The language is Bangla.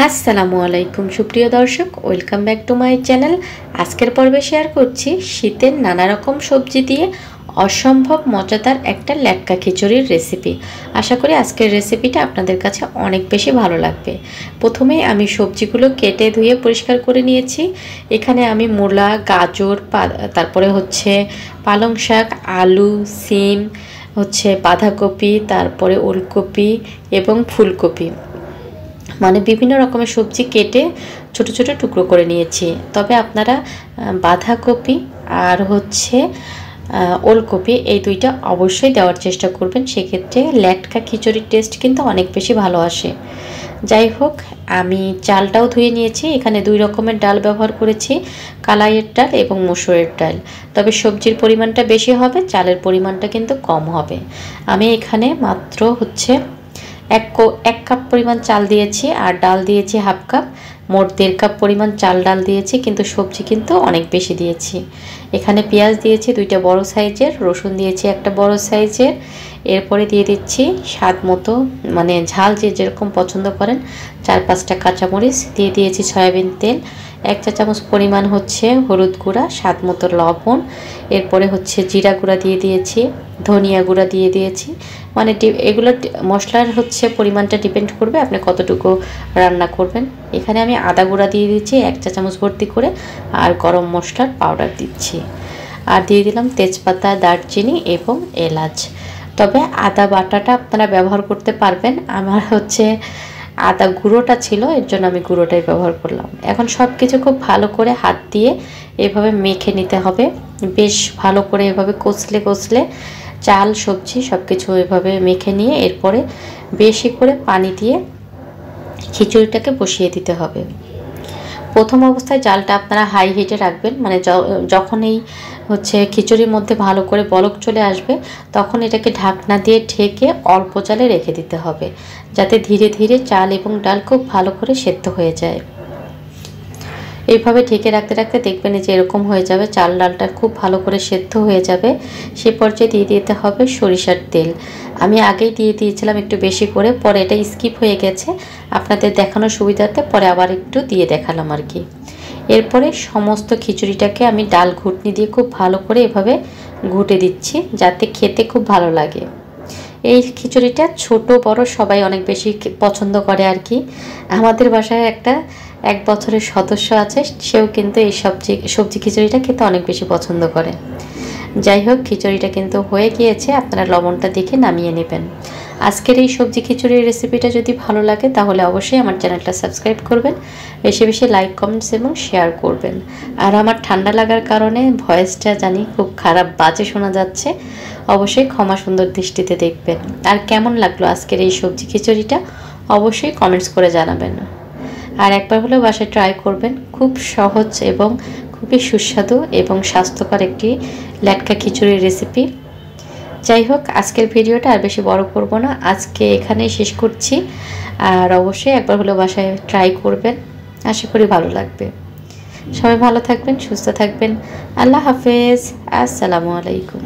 আসসালামু আলাইকুম সুপ্রিয় দর্শক, welcome back to my channel. আজকের পর্বে শেয়ার করছি শীতের নানা রকম সবজি দিয়ে অসম্ভব মজাদার একটা লেটকা খিচুড়ির রেসিপি। আশা করি আজকের রেসিপিটা আপনাদের কাছে অনেক বেশি ভালো লাগবে। প্রথমে আমি সবজিগুলো কেটে ধুয়ে পরিষ্কার করে নিয়েছি। এখানে আমি মূলা, গাজর, তারপরে হচ্ছে পালং শাক, আলু, সিম, বাঁধাকপি, তারপরে ওলকপি এবং ফুলকপি, মানে বিভিন্ন রকমের সবজি কেটে ছোট ছোট টুকরো করে নিয়েছি। তবে আপনারা বাঁধাকপি আর ওলকপি এই দুইটা অবশ্যই দেওয়ার চেষ্টা করবেন, সেক্ষেত্রে লেটকা খিচুড়ির টেস্ট কিন্তু অনেক বেশি ভালো আসে। যাই হোক, আমি চালটাও ধুয়ে নিয়েছি। এখানে দুই রকমের ডাল ব্যবহার করেছি, কালাইয়ের ডাল এবং মসুরের ডাল। তবে সবজির পরিমাণটা বেশি হবে, চালের পরিমাণটা কিন্তু কম হবে। আমি এখানে মাত্র এক কাপ পরিমাণ চাল দিয়েছি আর ডাল দিয়েছি হাফ কাপ, মোট 1.5 কাপ পরিমাণ চাল ডাল দিয়েছি, কিন্তু সবজি কিন্তু অনেক বেশি দিয়েছি। এখানে পেঁয়াজ দিয়েছি 2টা বড় সাইজের, রসুন দিয়েছি একটা বড় সাইজের। এরপরে দিয়ে দিচ্ছি স্বাদ মতো, মানে ঝাল যে যেরকম পছন্দ করেন, 4-5টা কাঁচামরিচ দিয়ে দিয়েছি, সয়াবিন তেল, 1 চা চামচ পরিমাণ হলুদ গুঁড়া, স্বাদ মতো লবণ। এরপরে জিরা গুঁড়া দিয়ে দিয়েছি, ধনিয়া গুঁড়া দিয়ে দিয়েছি। মানে এগুলো মশলার পরিমাণটা ডিপেন্ড করবে আপনি কতটুকু রান্না করবেন। এখানে আমি আদা গুঁড়া দিয়ে দিচ্ছি 1 চা চামচ ভর্তি করে, আর গরম মশলার পাউডার দিচ্ছি, আর দিয়ে দিলাম তেজপাতা, দারচিনি এবং এলাচ। তবে আদা বাটাটা আপনারা ব্যবহার করতে পারবেন, আমার আদা গুঁড়োটা ছিল, এর জন্য আমি গুঁড়োটাই ব্যবহার করলাম। এখন সব কিছু খুব ভালো করে হাত দিয়ে এভাবে মেখে নিতে হবে, বেশ ভালো করে এভাবে কষলে চাল সবজি সব কিছু এভাবে মেখে নিয়ে এরপরে বেশি করে পানি দিয়ে খিচুড়িটাকে বসিয়ে দিতে হবে। প্রথম অবস্থায় জালটা আপনারা হাই হিটে রাখবেন, মানে যখন এই খিচুড়ির মধ্যে ভালো করে বলক চলে আসবে, তখন এটাকে ঢাকনা দিয়ে ঢেকে অল্প জালে রেখে দিতে হবে, যাতে ধীরে ধীরে চাল এবং ডাল খুব ভালো করে সেদ্ধ হয়ে যায়। এইভাবে ঢেকে রাখতে রাখতে দেখবেন যে এরকম হয়ে যাবে, চাল ডালটা খুব ভালো করে সেদ্ধ হয়ে যাবে। সে পর্যায়ে দিয়ে দিতে হবে সরিষার তেল। আমি আগেই দিয়ে দিয়েছিলাম একটু বেশি করে, পরে এটা স্কিপ হয়ে গেছে আপনাদের দেখানোর সুবিধাতে, পরে আবার একটু দিয়ে দেখালাম আর কি। এরপরে সমস্ত খিচুড়িটাকে আমি ডাল ঘুটনি দিয়ে খুব ভালো করে এভাবে ঘুটে দিচ্ছি, যাতে খেতে খুব ভালো লাগে। এই খিচুড়িটা ছোট বড় সবাই অনেক বেশি পছন্দ করে আর কি। আমাদের বাসায় একটা 1 বছরের সদস্য আছে, সেও কিন্তু এই সবজি খিচুড়িটা খেতে অনেক বেশি পছন্দ করে। যাই হোক, খিচুড়িটা কিন্তু হয়ে গিয়েছে, আপনারা লবণটা দেখে নামিয়ে নেবেন। আজকের এই সবজি খিচুড়ির রেসিপিটা যদি ভালো লাগে তাহলে অবশ্যই আমার চ্যানেলটা সাবস্ক্রাইব করবেন, বেশি বেশি লাইক, কমেন্টস এবং শেয়ার করবেন। আর আমার ঠান্ডা লাগার কারণে ভয়েসটা জানি খুব খারাপ বাজে শোনা যাচ্ছে, অবশ্যই ক্ষমা সুন্দর দৃষ্টিতে দেখবেন। আর কেমন লাগলো আজকের এই সবজি খিচুড়িটা অবশ্যই কমেন্টস করে জানাবেন। আর একবার হলেও বাসায় ট্রাই করবেন, খুব সহজ এবং খুবই সুস্বাদু এবং স্বাস্থ্যকর একটি লেটকা খিচুড়ির রেসিপি। যাই হোক, আজকের ভিডিওটা আর বেশি বড় করব না, আজকে এখানেই শেষ করছি। আর অবশ্যই একবার হলেও বাসায় ট্রাই করবেন, আশা করি ভালো লাগবে। সবাই ভালো থাকবেন, সুস্থ থাকবেন। আল্লাহ হাফেজ, আসসালামু আলাইকুম।